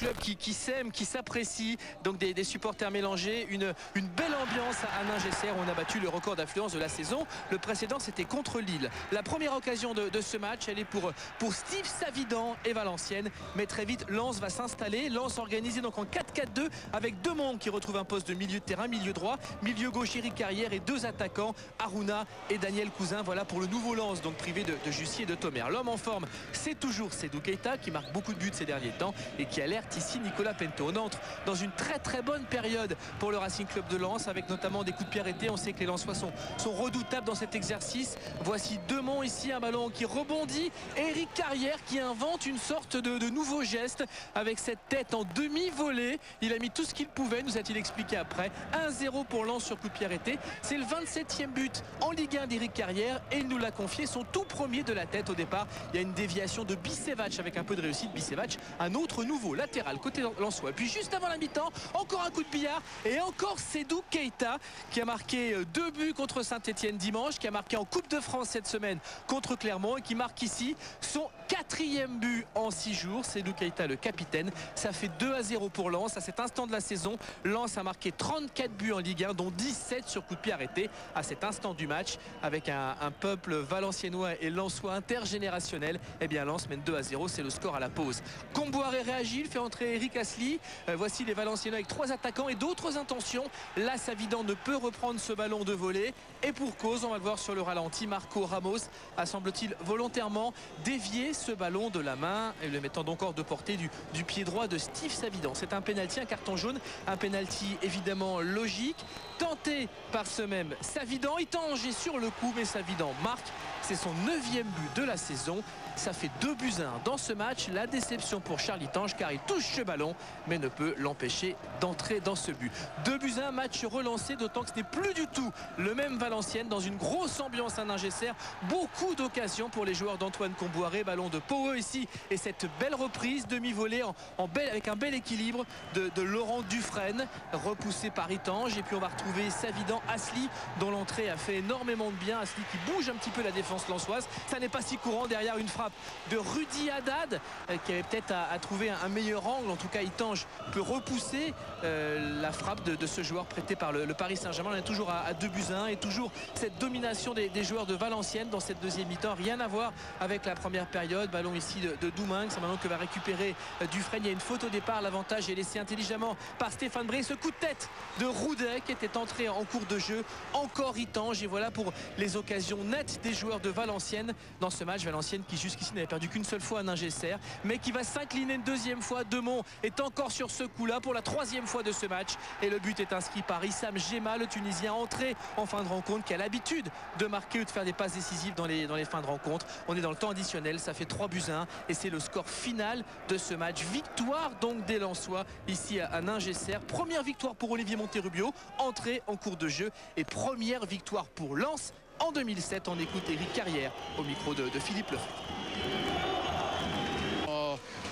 clubs qui s'aiment, qui s'apprécient, donc des supporters mélangés, une belle ambiance à Ningesser. On a battu le record d'affluence de la saison. Le précédent, c'était contre Lille. La première occasion de ce match, elle est pour Steve Savidan et Valenciennes, mais très vite Lens va s'installer. Lens organisé donc en 4-4-2 avec deux mondes qui retrouvent un poste de milieu de terrain, milieu droit, milieu gauche Eric Carrière et deux attaquants, Aruna et Daniel Cousin. Voilà pour le nouveau Lens, donc privé de Jussier et de Thomer. L'homme en forme, c'est toujours Sédou Keita qui marque beaucoup de buts ces derniers temps et qui alerte ici Nicolas Pento. On entre dans une très bonne période pour le Racing Club de Lens, avec notamment des coups de pied arrêtés. On sait que les Lensois sont redoutables dans cet exercice. Voici Demont ici, un ballon qui rebondit. Eric Carrière qui invente une sorte de nouveau geste avec cette tête en demi-volée. Il a mis tout ce qu'il pouvait, nous a-t-il expliqué après. 1-0 pour Lens sur coup de pied arrêté. C'est le 27e but en Ligue 1 d'Eric Carrière et il nous l'a confié, son tout premier de la tête au départ. Il y a une déviation de Bisevac avec un peu de réussite. Bisevac, un autre nouveau latéral côté Lensois. Puis juste avant la mi-temps, encore un coup de billard et encore Sédou Keita qui a marqué 2 buts contre Saint-Etienne dimanche, qui a marqué en Coupe de France cette semaine contre Clermont et qui marque ici son 4e but en 6 jours. Sédou Keita, le capitaine. Ça fait 2-0 pour Lens. À cet instant de la saison, Lens a marqué 34 buts en Ligue 1, dont 17 sur coup de pied arrêté à cet instant du match, avec un peuple valenciennois et lensois intergénérationnel. Eh bien Lens mène 2-0, c'est le score à la pause. Comboiré réagit, il fait entrer Eric Asli. Voici les Valenciennois avec 3 attaquants et d'autres intentions. Là, Savidan ne peut reprendre ce ballon de volée et pour cause, on va le voir sur le ralenti, Marco Ramos a, semble-t-il, volontairement dévié ce ballon de la main et le mettant donc hors de portée du pied droit de Steve Savidan. C'est un pénalty, un carton jaune, un pénalty évidemment logique, tenté par ce même Savidan. Il tangé sur le coup, mais Savidan marque. C'est son 9e but de la saison. Ça fait 2-1 dans ce match. La déception pour Charlie Tange car il touche ce ballon mais ne peut l'empêcher d'entrer dans ce but. 2-1, match relancé, d'autant que ce n'est plus du tout le même Valenciennes, dans une grosse ambiance à Ningesser. Beaucoup d'occasions pour les joueurs d'Antoine Comboiré. Ballon de Poe ici et cette belle reprise demi-volée avec un bel équilibre de Laurent Dufresne, repoussé par Itange. Et puis on va retrouver Savidan, Asli dont l'entrée a fait énormément de bien. Asli qui bouge un petit peu la défense lensoise. Ça n'est pas si courant derrière une frappe de Rudy Haddad qui avait peut-être à trouver un meilleur angle. En tout cas, Itange peut repousser la frappe de ce joueur prêté par le Paris Saint-Germain. On est toujours à 2-1 et toujours cette domination des joueurs de Valenciennes dans cette deuxième mi-temps. Rien à voir avec la première période. Ballon ici de Doumingue. C'est maintenant que va récupérer Dufresne. Il y a une faute au départ. L'avantage est laissé intelligemment par Stéphane Bré. Ce coup de tête de Roudet qui était entré en cours de jeu. Encore Itange. Et voilà pour les occasions nettes des joueurs de Valenciennes dans ce match. Valenciennes qui jusqu'ici n'avait perdu qu'une seule fois à Ningesser, mais qui va s'incliner une deuxième fois. Demont est encore sur ce coup-là pour la 3e fois de ce match. Et le but est inscrit par Issam Gema, le Tunisien entré en fin de rencontre, qui a l'habitude de marquer ou de faire des passes décisives dans les fins de rencontre. On est dans le temps additionnel, ça fait 3-1 et c'est le score final de ce match. Victoire donc des Lensois ici à Ningesser. Première victoire pour Olivier Monterrubio, entrée en cours de jeu, et première victoire pour Lens en 2007. On écoute Eric Carrière au micro de Philippe Lefebvre.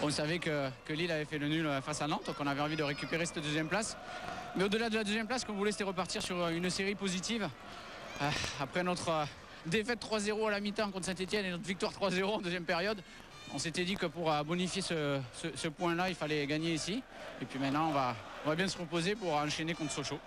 On savait que Lille avait fait le nul face à Nantes, donc on avait envie de récupérer cette 2e place. Mais au-delà de la 2e place, ce qu'on voulait, c'était repartir sur une série positive. Après notre défaite 3-0 à la mi-temps contre Saint-Etienne et notre victoire 3-0 en 2e période, on s'était dit que pour bonifier ce point-là, il fallait gagner ici. Et puis maintenant, on va bien se reposer pour enchaîner contre Sochaux.